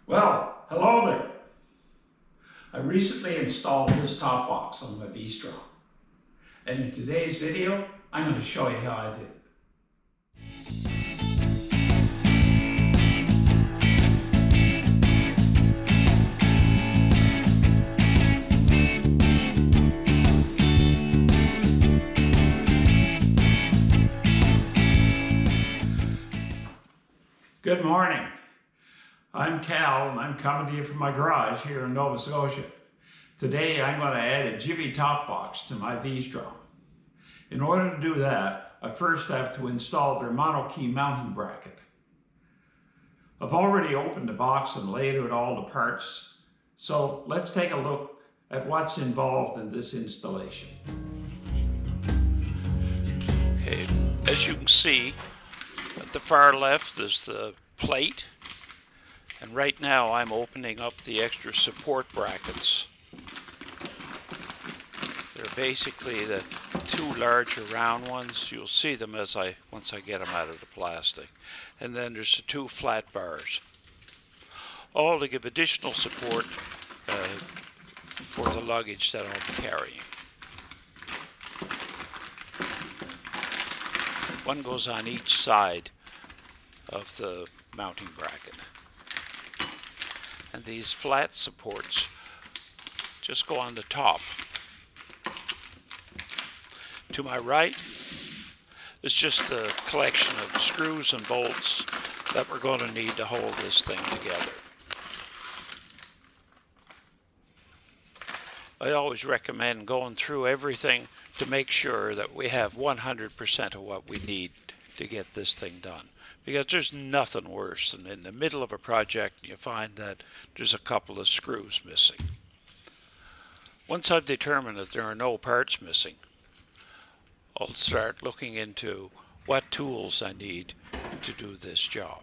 Well, hello there. I recently installed this top box on my Strom, and in today's video, I'm going to show you how I did it. Good morning. I'm Cal, and I'm coming to you from my garage here in Nova Scotia. Today I'm going to add a Givi Top Box to my Strom. In order to do that, I first have to install their mono-key mounting bracket. I've already opened the box and laid out all the parts, so let's take a look at what's involved in this installation. Okay, as you can see, at the far left is the plate, and right now I'm opening up the extra support brackets. They're basically the two larger round ones. You'll see them once I get them out of the plastic. And then there's the two flat bars, all to give additional support for the luggage that I'll be carrying. One goes on each side of the mounting bracket. And these flat supports just go on the top. To my right is just a collection of screws and bolts that we're going to need to hold this thing together. I always recommend going through everything to make sure that we have 100% of what we need to get this thing done. Because there's nothing worse than in the middle of a project you find that there's a couple of screws missing. Once I've determined that there are no parts missing, I'll start looking into what tools I need to do this job.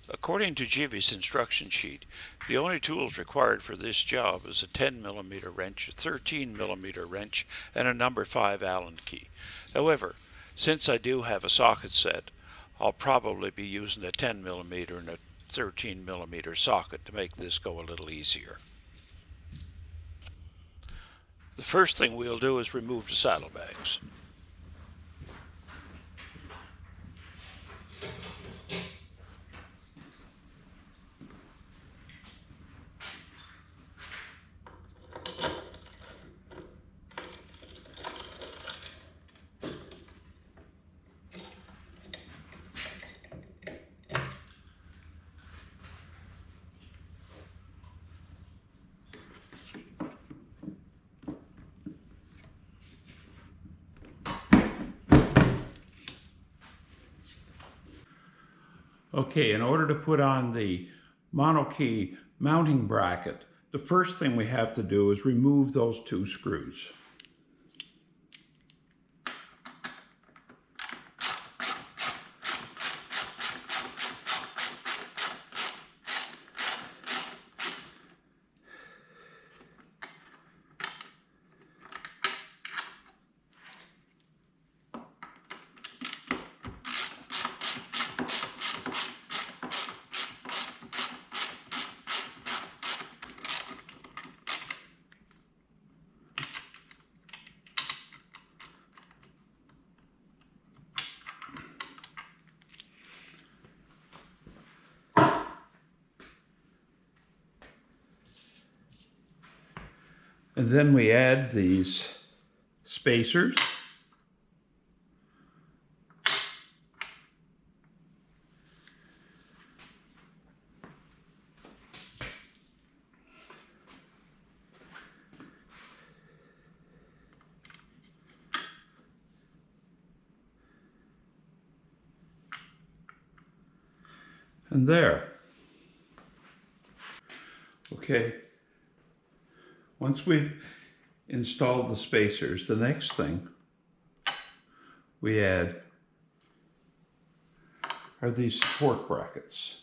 According to Givi's instruction sheet, the only tools required for this job is a 10mm wrench, a 13mm wrench, and a number 5 Allen key. However, since I do have a socket set, I'll probably be using a 10mm and a 13mm socket to make this go a little easier. The first thing we'll do is remove the saddlebags. Okay, in order to put on the mono-key mounting bracket, the first thing we have to do is remove those two screws. And then we add these spacers. And there. Okay. Once we've installed the spacers, the next thing we add are these support brackets.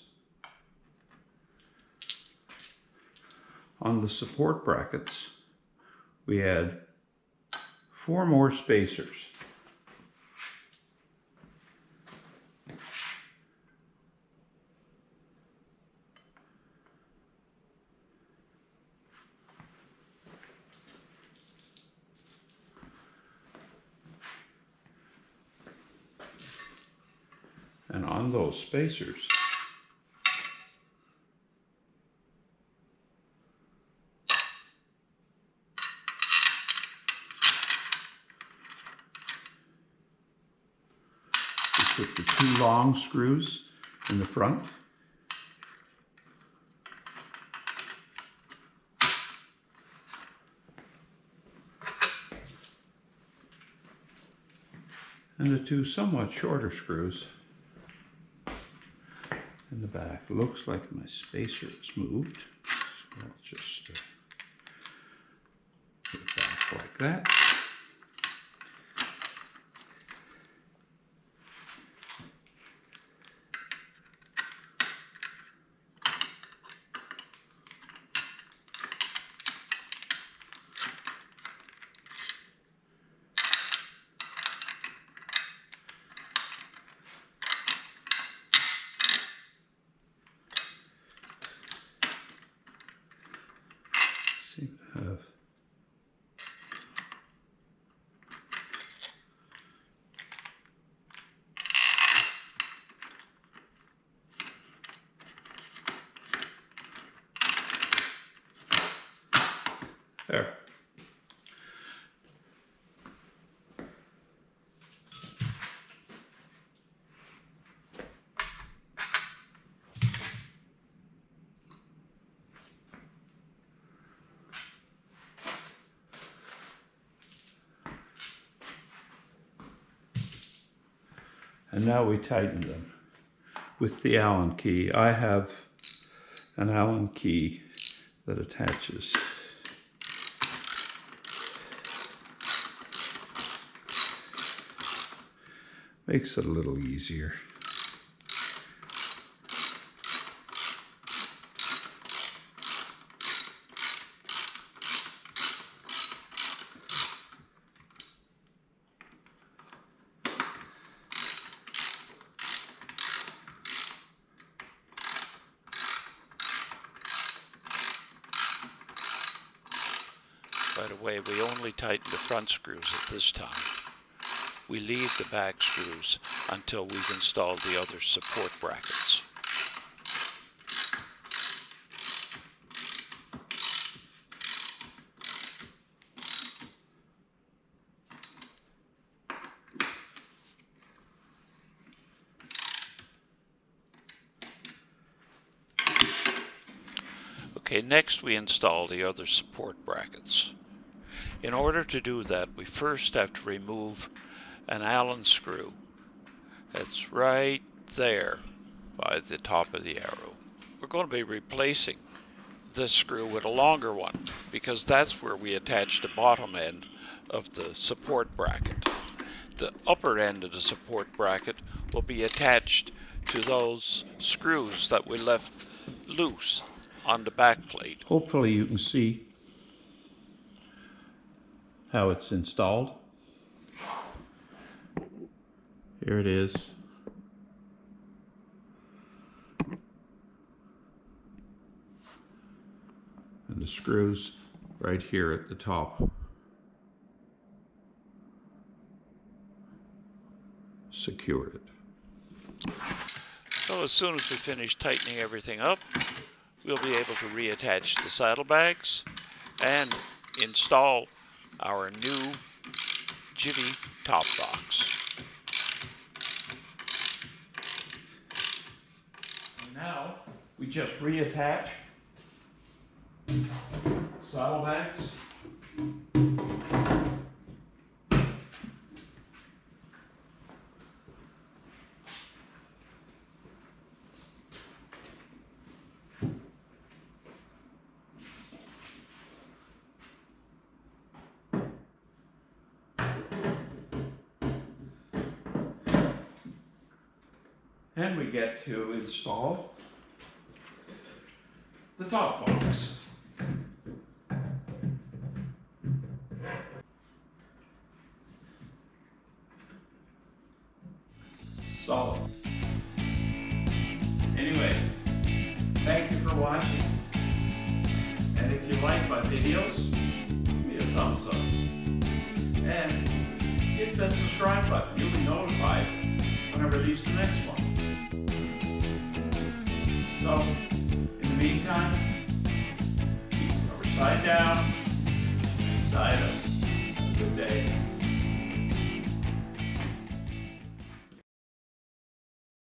On the support brackets, we add 4 more spacers. on those spacers. We put the two long screws in the front. And the two somewhat shorter screws in the back. Looks like my spacer is moved. So I'll just put it back like that. Seem to have there. And now we tighten them with the Allen key. I have an Allen key that attaches. Makes it a little easier. By the way, we only tighten the front screws at this time. We leave the back screws until we've installed the other support brackets. Okay, next we install the other support brackets. In order to do that, we first have to remove an Allen screw. It's right there by the top of the arrow. We're going to be replacing this screw with a longer one because that's where we attach the bottom end of the support bracket. The upper end of the support bracket will be attached to those screws that we left loose on the back plate. Hopefully you can see how it's installed. Here it is. And the screws right here at the top secure it. So as soon as we finish tightening everything up, we'll be able to reattach the saddlebags and install our new Givi Top Box. And now we just reattach saddlebags. And we get to install the top box. Solid. Anyway, thank you for watching. And if you like my videos, give me a thumbs up. And hit that subscribe button. You'll be notified when I release the next one. So, in the meantime, keep the rubber side down.